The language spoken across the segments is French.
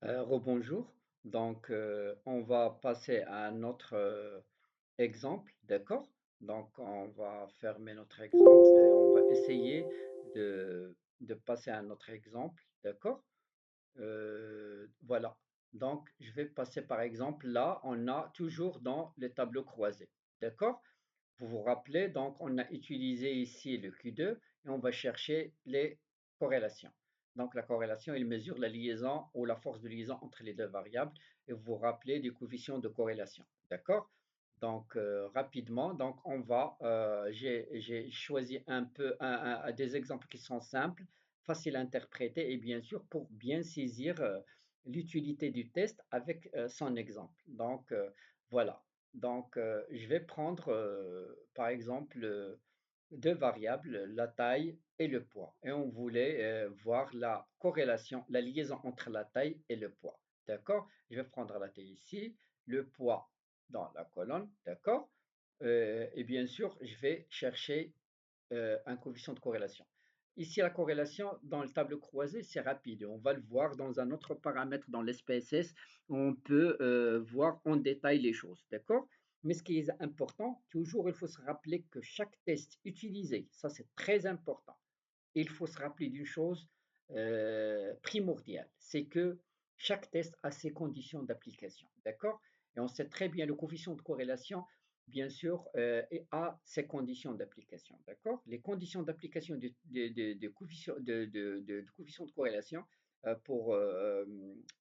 Rebonjour. Donc, on va passer à un autre exemple, d'accord? Donc, on va fermer notre exemple et on va essayer de passer à un autre exemple, d'accord? Voilà. Donc, je vais passer par exemple, là, on a toujours dans le tableau croisé, d'accord? Vous vous rappelez, donc on a utilisé ici le Q2 et on va chercher les corrélations. Donc la corrélation, il mesure la liaison ou la force de liaison entre les deux variables et vous vous rappelez des coefficients de corrélation. D'accord? Donc rapidement, donc j'ai choisi un peu des exemples qui sont simples, faciles à interpréter et bien sûr pour bien saisir l'utilité du test avec son exemple. Donc voilà. Donc, je vais prendre, par exemple, deux variables, la taille et le poids. Et on voulait voir la corrélation, la liaison entre la taille et le poids. D'accord? Je vais prendre la taille ici, le poids dans la colonne. D'accord? Et bien sûr, je vais chercher un coefficient de corrélation. Ici, la corrélation dans le tableau croisé, c'est rapide. On va le voir dans un autre paramètre dans l'SPSS. On peut voir en détail les choses. D'accord? Mais ce qui est important, toujours, il faut se rappeler que chaque test utilisé, ça c'est très important. Il faut se rappeler d'une chose primordiale, c'est que chaque test a ses conditions d'application. D'accord? Et on sait très bien le coefficient de corrélation, bien sûr, a ses conditions d'application. D'accord? Les conditions d'application de coefficient, de coefficient de corrélation pour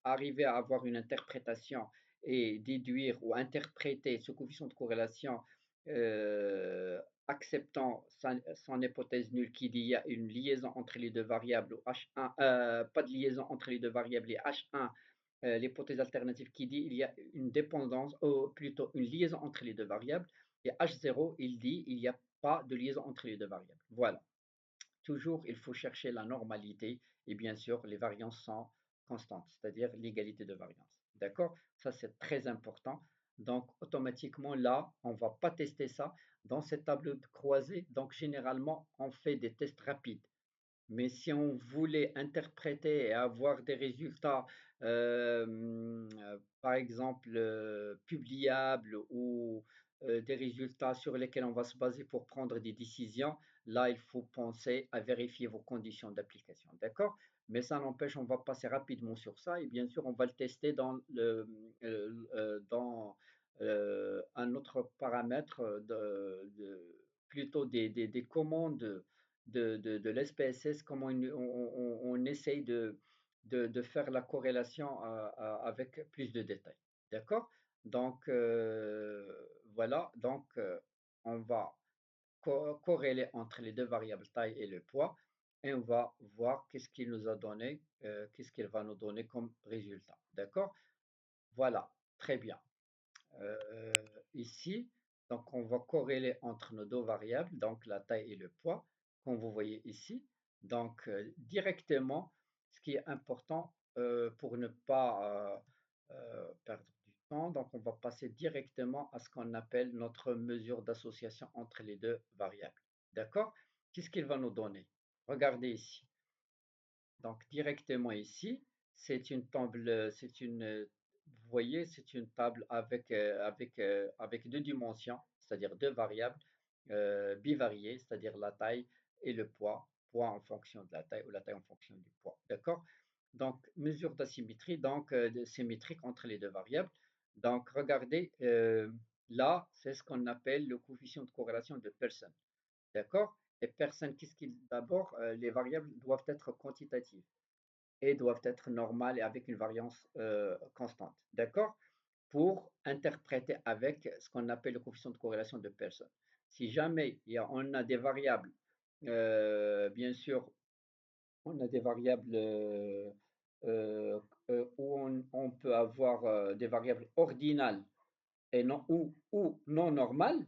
arriver à avoir une interprétation et déduire ou interpréter ce coefficient de corrélation euh, acceptant son hypothèse nulle qui dit qu'il y a une liaison entre les deux variables, ou H1, pas de liaison entre les deux variables, et H1, l'hypothèse alternative qui dit qu'il y a une dépendance, ou plutôt une liaison entre les deux variables, et H0, il dit qu'il n'y a pas de liaison entre les deux variables. Voilà. Toujours, il faut chercher la normalité et bien sûr, les variances sont constantes, c'est-à-dire l'égalité de variance. D'accord? Ça, c'est très important. Donc, automatiquement, là, on ne va pas tester ça dans cette table de croisée. Donc, généralement, on fait des tests rapides. Mais si on voulait interpréter et avoir des résultats, par exemple, publiables ou des résultats sur lesquels on va se baser pour prendre des décisions, là, il faut penser à vérifier vos conditions d'application. D'accord? Mais ça n'empêche, on va passer rapidement sur ça et bien sûr, on va le tester dans un autre paramètre, plutôt des commandes de l'SPSS, comment on essaye de faire la corrélation avec plus de détails. D'accord? Donc, voilà. Donc, on va corréler entre les deux variables taille et le poids et on va voir qu'est-ce qu'il nous a donné, qu'est-ce qu'il va nous donner comme résultat. D'accord? Voilà. Très bien. Ici, donc on va corréler entre nos deux variables, donc la taille et le poids, comme vous voyez ici. Donc directement, ce qui est important pour ne pas perdre du temps, donc on va passer directement à ce qu'on appelle notre mesure d'association entre les deux variables. D'accord? Qu'est-ce qu'il va nous donner? Regardez ici. Donc directement ici, c'est une table, vous voyez, c'est une table avec deux dimensions, c'est-à-dire deux variables bivariées, c'est-à-dire la taille et le poids, poids en fonction de la taille ou la taille en fonction du poids. D'accord? Donc mesure d'asymétrie, donc symétrique entre les deux variables. Donc regardez, là, c'est ce qu'on appelle le coefficient de corrélation de Pearson. D'accord? Et personne, qu'est-ce qu'il d'abord, les variables doivent être quantitatives et doivent être normales et avec une variance constante. D'accord? Pour interpréter avec ce qu'on appelle le coefficient de corrélation de Pearson. Si jamais on a des variables, bien sûr, on a des variables où on peut avoir des variables ordinales et non, ou non normales,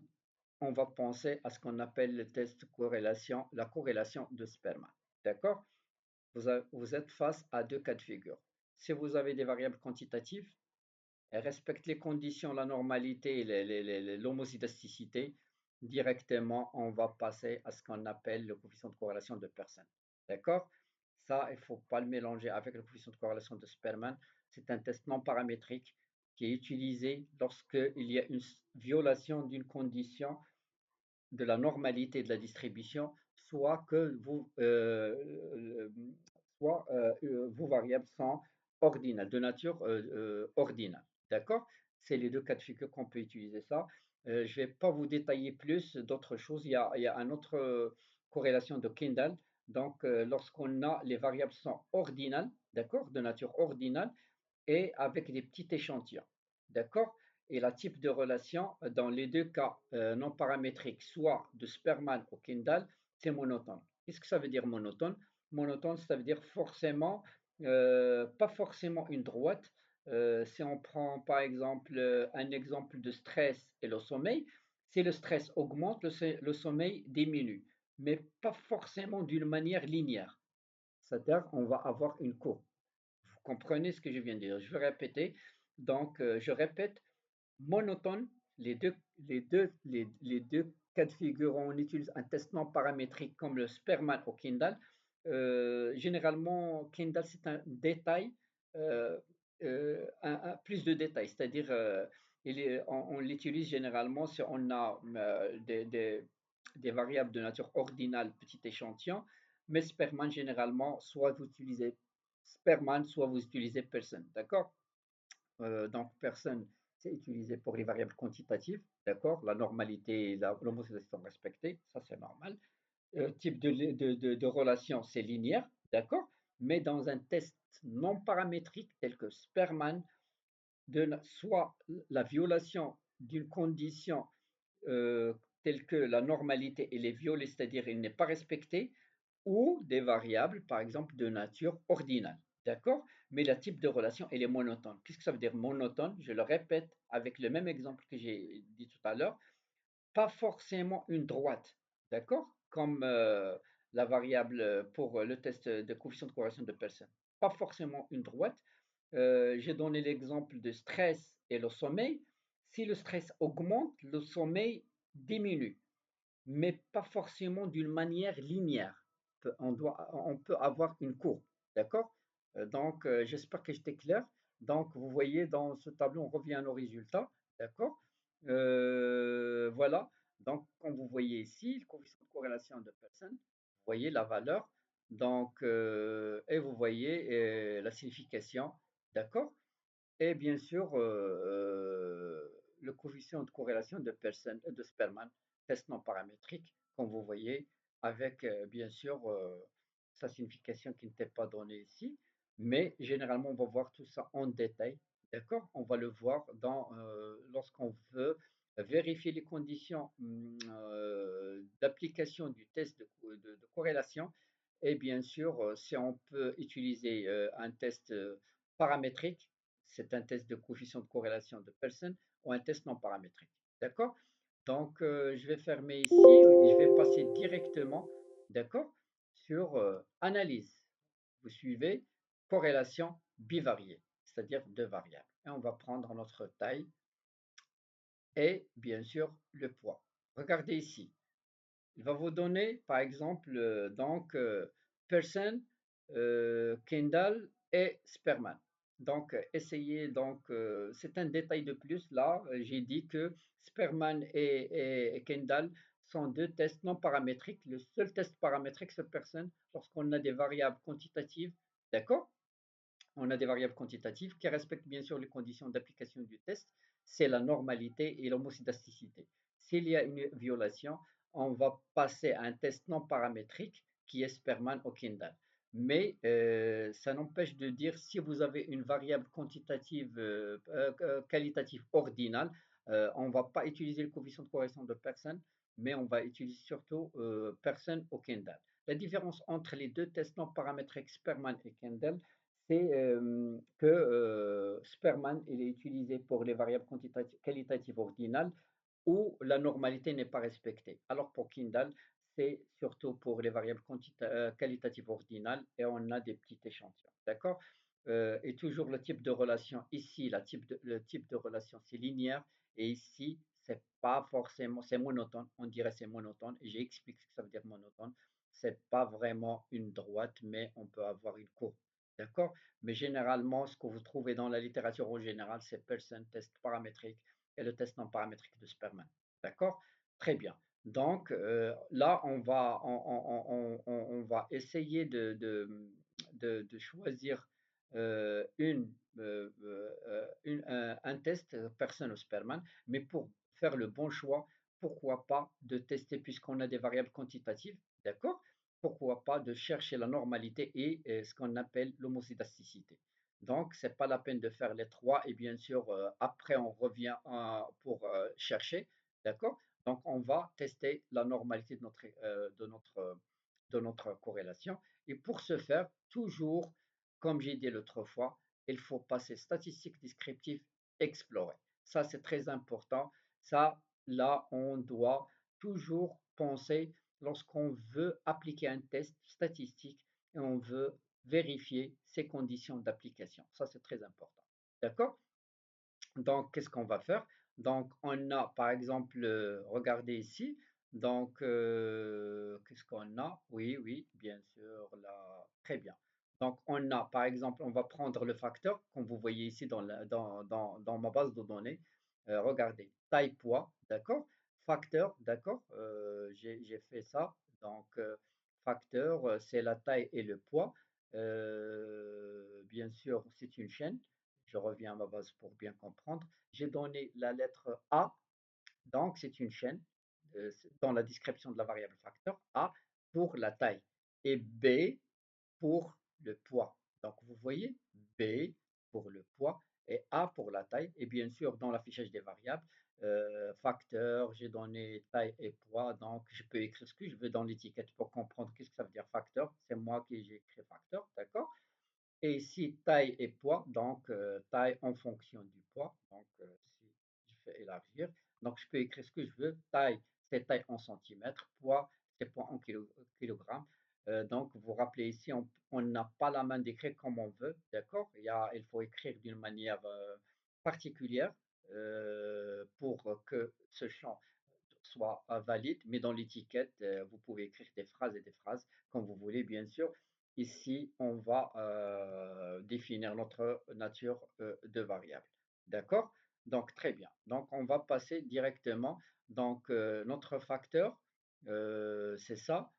on va penser à ce qu'on appelle le test de corrélation, la corrélation de Sperman. D'accord? Vous êtes face à deux cas de figure. Si vous avez des variables quantitatives, elles respectent les conditions, la normalité et l'homozydasticité, directement, on va passer à ce qu'on appelle le coefficient de corrélation de Pearson. D'accord? Ça, il ne faut pas le mélanger avec le coefficient de corrélation de Sperman. C'est un test non paramétrique qui est utilisé lorsqu'il y a une violation d'une condition de la normalité de la distribution, soit que vos variables sont ordinales, de nature ordinale. D'accord? C'est les deux cas de figure qu'on peut utiliser ça. Je ne vais pas vous détailler plus d'autres choses. Il y a une autre corrélation de Kendall. Donc, lorsqu'on a les variables sont ordinales, d'accord, de nature ordinale, et avec des petits échantillons. D'accord? Et la type de relation, dans les deux cas non paramétriques, soit de Sperman ou Kendall, c'est monotone. Qu'est-ce que ça veut dire monotone? Monotone, ça veut dire forcément, pas forcément une droite. Si on prend par exemple un exemple de stress et le sommeil, si le stress augmente, le sommeil diminue, mais pas forcément d'une manière linéaire. C'est-à-dire on va avoir une courbe. Vous comprenez ce que je viens de dire? Je vais répéter. Donc, je répète, monotone, les deux cas de figure, on utilise un test non paramétrique comme le Sperman ou Kendall. Généralement, Kendall, c'est un détail, euh, plus de détails, c'est-à-dire on l'utilise généralement si on a des variables de nature ordinale, petit échantillon, mais Sperman, généralement, soit vous utilisez Sperman, soit vous utilisez Person, d'accord? Donc, Person, c'est utilisé pour les variables quantitatives, d'accord? La normalité et l'homocédation sont respectées, ça c'est normal. Type de relation, c'est linéaire, d'accord? Mais dans un test non paramétrique tel que Sperman, soit la violation d'une condition euh, telle que la normalité elle est violée, c'est-à-dire elle n'est pas respectée, ou des variables, par exemple, de nature ordinale. D'accord? Mais le type de relation, elle est monotone. Qu'est-ce que ça veut dire monotone? Je le répète avec le même exemple que j'ai dit tout à l'heure. Pas forcément une droite. D'accord? Comme la variable pour le test de coefficient de corrélation de personnes. Pas forcément une droite. J'ai donné l'exemple de stress et le sommeil. Si le stress augmente, le sommeil diminue, mais pas forcément d'une manière linéaire. On peut avoir une courbe, d'accord? Donc, j'espère que j'étais clair. Donc, vous voyez dans ce tableau, on revient au résultat, d'accord? Voilà. Donc, comme vous voyez ici, le coefficient de corrélation de personnes, vous voyez la valeur. Donc, et vous voyez la signification, d'accord? Et bien sûr, le coefficient de corrélation de Sperman, test non paramétrique, comme vous voyez, avec bien sûr sa signification qui n'était pas donnée ici. Mais généralement, on va voir tout ça en détail. D'accord? On va le voir lorsqu'on veut vérifier les conditions d'application du test de corrélation. Et bien sûr, si on peut utiliser un test paramétrique, c'est un test de coefficient de corrélation de Pearson ou un test non paramétrique. D'accord? Donc, je vais fermer ici et je vais passer directement, d'accord, sur analyse. Vous suivez, corrélation bivariée, c'est-à-dire deux variables. Et on va prendre notre taille et bien sûr le poids. Regardez ici. Il va vous donner, par exemple, Pearson, Kendall et Sperman. Donc, essayez, c'est un détail de plus. Là, j'ai dit que Sperman et Kendall sont deux tests non paramétriques. Le seul test paramétrique, c'est Pearson, lorsqu'on a des variables quantitatives, d'accord? On a des variables quantitatives qui respectent bien sûr les conditions d'application du test, c'est la normalité et l'homocydasticité. S'il y a une violation, on va passer à un test non paramétrique qui est Sperman ou Kendall. Mais ça n'empêche de dire si vous avez une variable quantitative qualitative ordinale, on ne va pas utiliser le coefficient de corrélation de Pearson, mais on va utiliser surtout Pearson ou Kendall. La différence entre les deux tests non paramétriques Sperman et Kendall, c'est que Sperman il est utilisé pour les variables qualitatives ordinales où la normalité n'est pas respectée. Alors pour Kindle, c'est surtout pour les variables qualitatives ordinales et on a des petits échantillons. D'accord? Et toujours le type de relation, ici, le type de relation, c'est linéaire et ici, c'est pas forcément, c'est monotone. On dirait c'est monotone et j'ai expliqué ce que ça veut dire monotone. c'est pas vraiment une droite, mais on peut avoir une courbe. D'accord? Mais généralement, ce que vous trouvez dans la littérature en général, c'est Pearson test paramétrique et le test non paramétrique de Sperman. D'accord? Très bien. Donc là, on va essayer de choisir un test Pearson ou Sperman, mais pour faire le bon choix, pourquoi pas de tester, puisqu'on a des variables quantitatives, d'accord? Pourquoi pas de chercher la normalité et ce qu'on appelle l'homozydasticité. Donc, c'est pas la peine de faire les trois et bien sûr, après, on revient pour chercher, d'accord? Donc, on va tester la normalité de notre corrélation. Et pour ce faire, toujours, comme j'ai dit l'autre fois, il faut passer statistique descriptive, explorer. Ça, c'est très important. Ça, là, on doit toujours penser lorsqu'on veut appliquer un test statistique et on veut vérifier ses conditions d'application. Ça, c'est très important. D'accord? Donc, qu'est-ce qu'on va faire? Donc, on a, par exemple, regardez ici. Donc, qu'est-ce qu'on a? Oui, oui, bien sûr, là, très bien. Donc, on a, par exemple, on va prendre le facteur, comme vous voyez ici dans ma base de données. Regardez, taille, poids, d'accord? Facteur, d'accord? J'ai fait ça. Donc, facteur, c'est la taille et le poids. Bien sûr, c'est une chaîne. Je reviens à ma base pour bien comprendre. J'ai donné la lettre A, donc c'est une chaîne dans la description de la variable facteur. A pour la taille et B pour le poids. Donc vous voyez, B pour le poids et A pour la taille. Et bien sûr, dans l'affichage des variables, facteur, j'ai donné taille et poids. Donc je peux écrire ce que je veux dans l'étiquette pour comprendre qu'est-ce que ça veut dire facteur. C'est moi qui j'ai écrit facteur, d'accord? Et ici, taille et poids, donc taille en fonction du poids. Donc, si je fais élargir, donc je peux écrire ce que je veux. Taille, c'est taille en centimètres. Poids, c'est poids en kilogrammes. Donc, vous vous rappelez ici, on n'a pas la main d'écrire comme on veut, d'accord? Il faut écrire d'une manière particulière pour que ce champ soit valide, mais dans l'étiquette, vous pouvez écrire des phrases et des phrases comme vous voulez, bien sûr. Ici, on va définir notre nature de variable. D'accord? Donc, très bien. Donc, on va passer directement. Donc, notre facteur, c'est ça.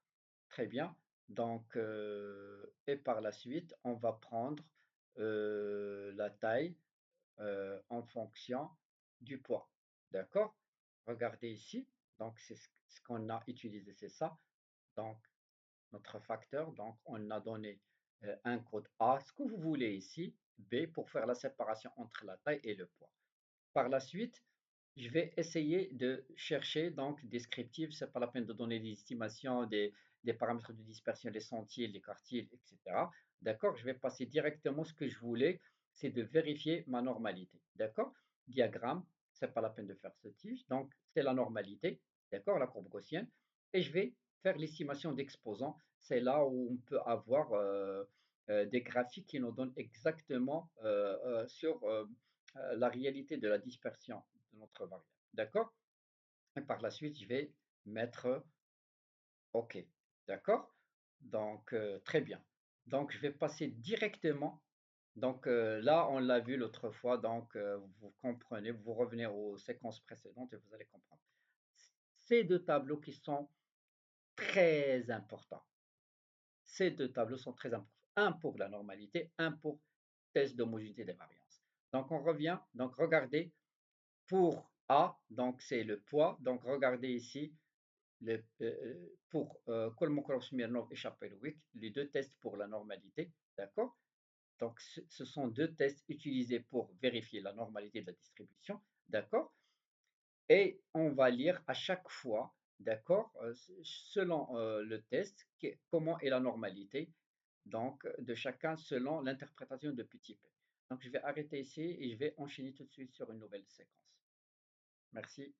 Très bien. Donc, et par la suite, on va prendre la taille en fonction du poids. D'accord? Regardez ici. Donc, c'est ce qu'on a utilisé, c'est ça. Donc, notre facteur. Donc, on a donné un code A, ce que vous voulez ici, B pour faire la séparation entre la taille et le poids. Par la suite, je vais essayer de chercher donc descriptif, c'est pas la peine de donner des estimations des paramètres de dispersion, les centiles, les quartiles, etc. D'accord? Je vais passer directement ce que je voulais, c'est de vérifier ma normalité. D'accord? Diagramme, c'est pas la peine de faire ce tige. Donc, c'est la normalité, d'accord, la courbe gaussienne. Et je vais faire l'estimation d'exposants. C'est là où on peut avoir des graphiques qui nous donnent exactement sur la réalité de la dispersion de notre variable. D'accord? Et par la suite, je vais mettre OK. D'accord? Donc, très bien. Donc, je vais passer directement. Donc, là, on l'a vu l'autre fois. Donc, vous comprenez, vous revenez aux séquences précédentes et vous allez comprendre. Ces deux tableaux qui sont très importants. Ces deux tableaux sont très importants. Un pour la normalité, un pour test d'homogénéité des variances. Donc, on revient. Donc, regardez. Pour A, donc c'est le poids. Donc regardez ici, pour Kolmogorov-Smirnov et Chapelovic, les deux tests pour la normalité. D'accord? Donc ce sont deux tests utilisés pour vérifier la normalité de la distribution. D'accord? Et on va lire à chaque fois, d'accord, selon le test, comment est la normalité donc, de chacun selon l'interprétation de petit p. Donc je vais arrêter ici et je vais enchaîner tout de suite sur une nouvelle séquence. Merci.